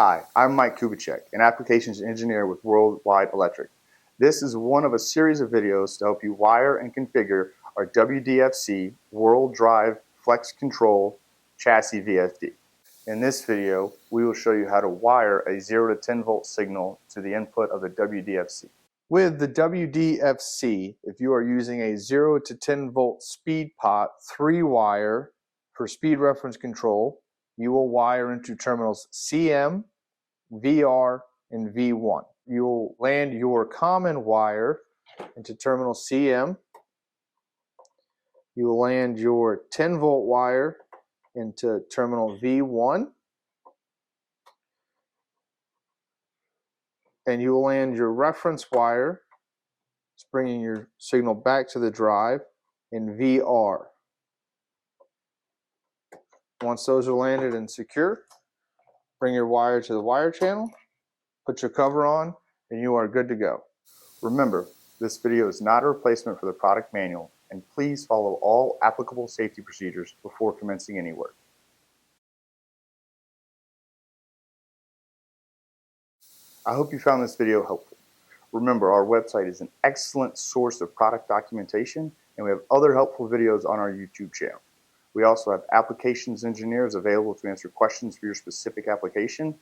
Hi, I'm Mike Kubicek, an applications engineer with Worldwide Electric. This is one of a series of videos to help you wire and configure our WDFC World Drive Flex Control Chassis VFD. In this video, we will show you how to wire a 0 to 10 volt signal to the input of the WDFC. With the WDFC, if you are using a 0 to 10 volt speed pot 3-wire for speed reference control, you will wire into terminals CM, VR, and V1. You will land your common wire into terminal CM. You will land your 10 volt wire into terminal V1. And you will land your reference wire, bringing your signal back to the drive, in VR. Once those are landed and secure, bring your wire to the wire channel, put your cover on, and you are good to go. Remember, this video is not a replacement for the product manual, and please follow all applicable safety procedures before commencing any work. I hope you found this video helpful. Remember, our website is an excellent source of product documentation, and we have other helpful videos on our YouTube channel. We also have applications engineers available to answer questions for your specific application.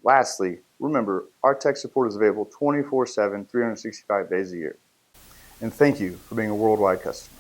Lastly, remember, our tech support is available 24/7, 365 days a year. And thank you for being a Worldwide customer.